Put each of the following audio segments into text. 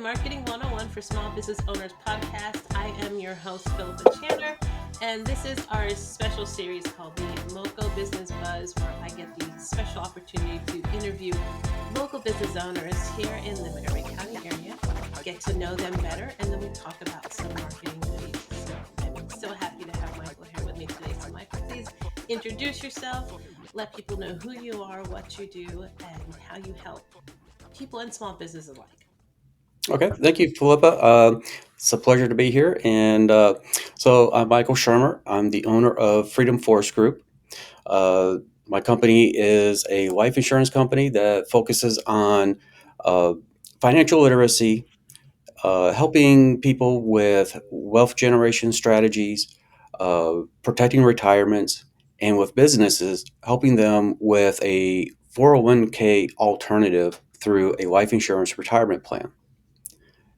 Marketing 101 for Small Business Owners podcast. I am your host, Philippa Chandler, and this is our special series called the Moco Business Buzz, where I get the special opportunity to interview local business owners here in the Montgomery County area, get to know them better, and then we talk about some marketing goodies. So I'm so happy to have Michael here with me today. So, Michael, please introduce yourself, let people know who you are, what you do, and how you help people in small business alike. Okay, thank you, Philippa. It's a pleasure to be here. And I'm Michael Schermer. I'm the owner of Freedom Force Group. Uh, my company is a life insurance company that focuses on uh, financial literacy, helping people with wealth generation strategies, protecting retirements, and with businesses, helping them with a 401k alternative through a life insurance retirement plan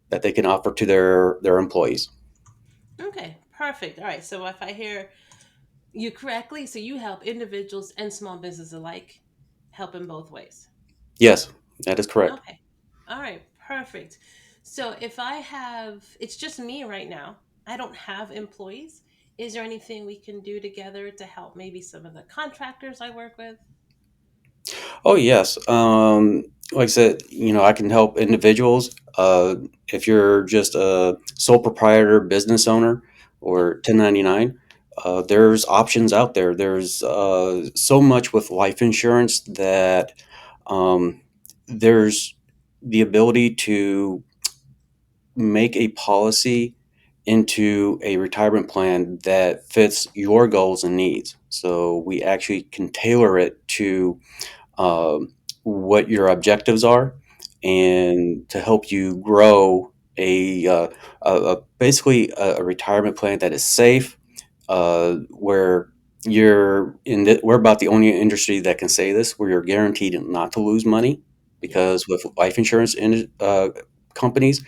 that they can offer to their employees. Okay, perfect. All right. So if I hear you correctly, so you help individuals and small business alike, help in both ways. Yes, that is correct. Okay. All right, perfect. So if I have, it's just me right now, I don't have employees. Is there anything we can do together to help maybe some of the contractors I work with? Oh yes. Like I said, I can help individuals. If you're just a sole proprietor business owner Yep. or 1099, there's options out there. There's so much with life insurance that um, there's the ability to make a policy into a retirement plan that fits your goals and needs. So we actually can tailor it to what your objectives are and to help you grow basically a retirement plan that is safe, where we're about the only industry that can say this, where you're guaranteed not to lose money, Yep. because with life insurance companies,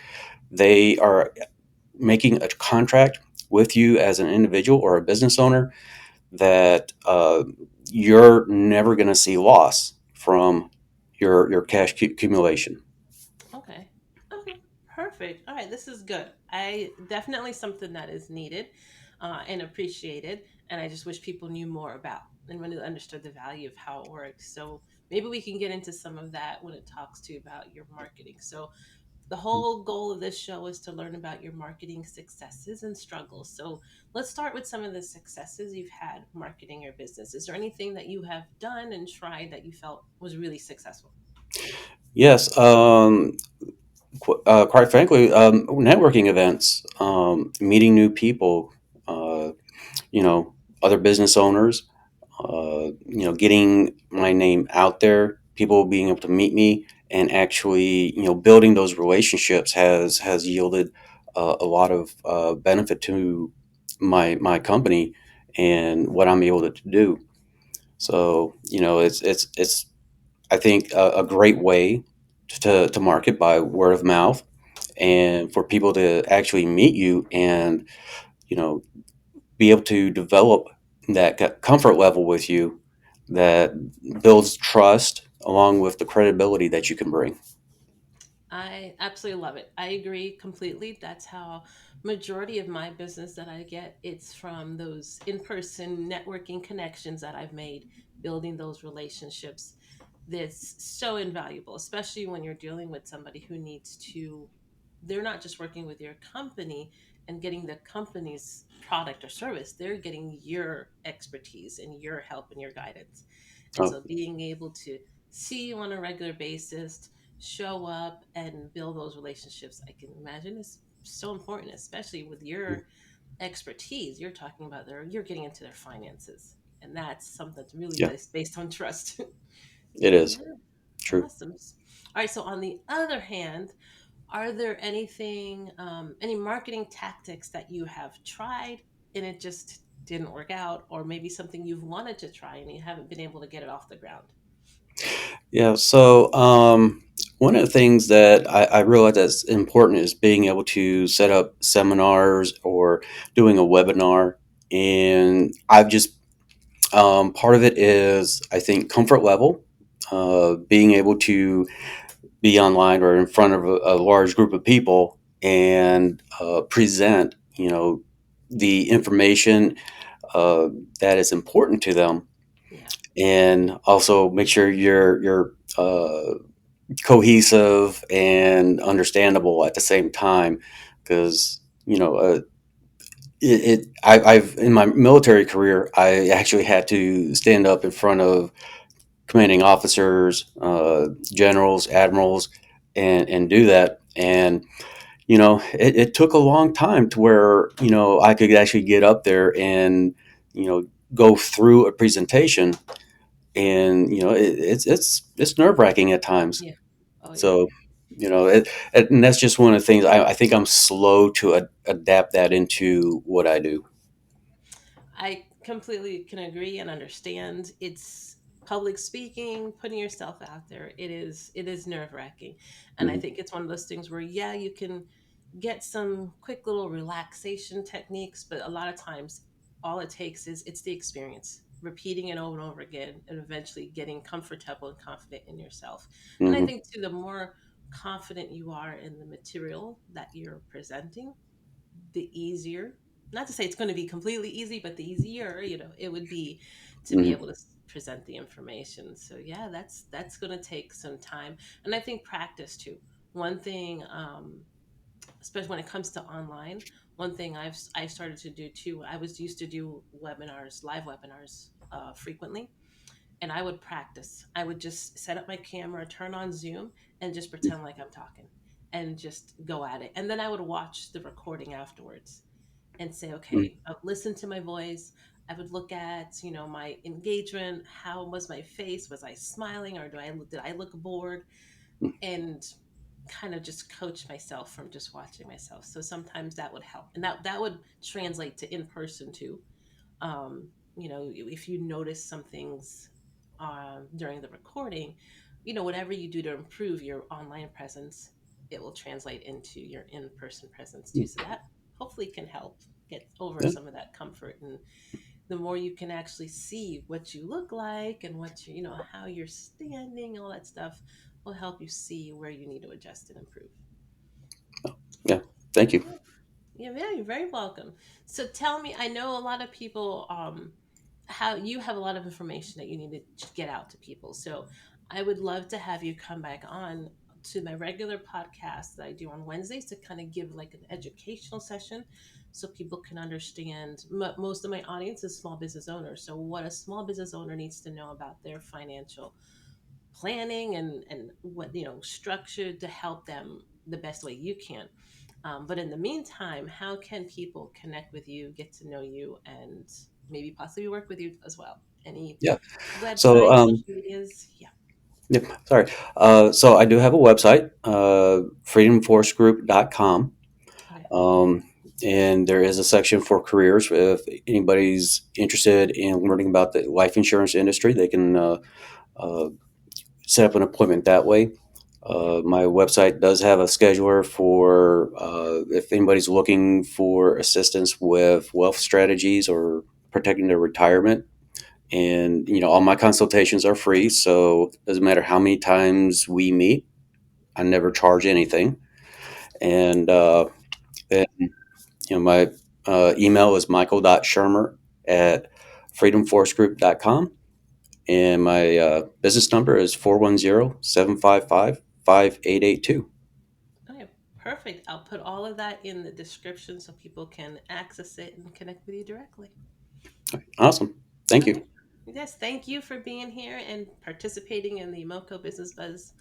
they are making a contract with you as an individual or a business owner that you're never going to see loss from your cash accumulation. Okay. Okay. Perfect. All right. This is good. I definitely something that is needed and appreciated. And I just wish people knew more about and really understood the value of how it works. So maybe we can get into some of that when it talks to you about your marketing. So the whole goal of this show is to learn about your marketing successes and struggles. So let's start with some of the successes you've had marketing your business. Is there anything that you have done and tried that you felt was really successful? Yes, quite frankly, networking events, meeting new people, you know, other business owners, getting my name out there, people being able to meet me, and actually, building those relationships has yielded a lot of benefit to my company and what I'm able to do. So, it's I think a great way to market by word of mouth, and for people to actually meet you and you know be able to develop that comfort level with you that builds trust along with the credibility that you can bring. I absolutely love it. I agree completely. That's how majority of my business that I get, it's from those in-person networking connections that I've made, building those relationships. That's so invaluable, especially when you're dealing with somebody who needs to, they're not just working with your company and getting the company's product or service, they're getting your expertise and your help and your guidance. And Oh, so being able to see you on a regular basis, show up and build those relationships, I can imagine is so important, especially with your expertise. You're talking about you're getting into their finances. And that's something that's really yeah, based on trust. it So is yeah, true. awesome. All right. So on the other hand, are there any marketing tactics that you have tried and it just didn't work out, or maybe something you've wanted to try and you haven't been able to get it off the ground? Yeah. So one of the things that I realize that's important is being able to set up seminars or doing a webinar. And I've just part of it is, I think, comfort level, being able to be online or in front of a large group of people and present, the information uh, that is important to them, Yeah. and also make sure you're cohesive and understandable at the same time, because I've in my military career I actually had to stand up in front of commanding officers, generals, admirals, and do that. And it took a long time to where I could actually get up there and go through a presentation, and it's nerve wracking at times. Yeah. Oh yeah. So and that's just one of the things I think I'm slow to adapt that into what I do. I completely can agree and understand. It's public speaking, putting yourself out there. It is nerve wracking, and I Hmm. think it's one of those things where yeah, you can get some quick little relaxation techniques, but a lot of times all it takes is it's the experience, repeating it over and over again, and eventually getting comfortable and confident in yourself. And I Hmm. think too, the more confident you are in the material that you're presenting, the easier, not to say it's going to be completely easy, but the easier it would be to be Hmm. able to present the information. So yeah, that's going to take some time, and I think practice too. One thing, especially when it comes to online, one thing I started to do too, I was used to do webinars, live webinars, frequently, and I would practice. I would just set up my camera, turn on Zoom, and just pretend like I'm talking and just go at it. And then I would watch the recording afterwards and say, Hmm. okay, listen to my voice. I would look at, my engagement. How was my face? Was I smiling, or did I look bored? And kind of just coach myself from just watching myself. So sometimes that would help, and that would translate to in person too. If you notice some things during the recording, whatever you do to improve your online presence, it will translate into your in-person presence too. So that hopefully can help get over Yeah, some of that comfort. And the more you can actually see what you look like and how you're standing, all that stuff will help you see where you need to adjust and improve. yeah. Thank you. Yeah. Yeah, you're very welcome. So tell me, I know a lot of people, how you have a lot of information that you need to get out to people. So I would love to have you come back on to my regular podcast that I do on Wednesdays to kind of give like an educational session so people can understand. Most of my audience is small business owners. So what a small business owner needs to know about their financial planning and what, structure to help them the best way you can. But in the meantime, how can people connect with you, get to know you, and maybe possibly work with you as well? Any Yeah. So, websites, social medias? Yeah. yep. Sorry. So I do have a website, freedomforcegroup.com. Okay. Um, and there is a section for careers. If anybody's interested in learning about the life insurance industry, they can uh, set up an appointment that way. Yeah. My website does have a scheduler for if anybody's looking for assistance with wealth strategies or protecting their retirement. And all my consultations are free, so it doesn't matter how many times we meet. I never charge anything. And my email is michael.schermer at freedomforcegroup.com. And my business number is 410-755-5882. Okay. Perfect. I'll put all of that in the description so people can access it and connect with you directly. Awesome. Thank Okay. you. Yes. Thank you for being here and participating in the Moco Business Buzz.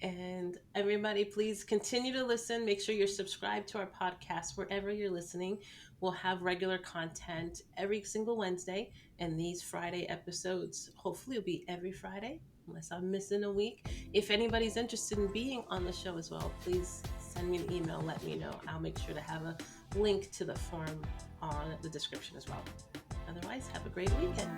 And everybody, please continue to listen. Make sure you're subscribed to our podcast wherever you're listening. We'll have regular content every single Wednesday, and these Friday episodes hopefully will be every Friday, unless I'm missing a week. If anybody's interested in being on the show as well, please send me an email. Let me know. I'll make sure to have a link to the form on the description as well. Otherwise, have a great weekend.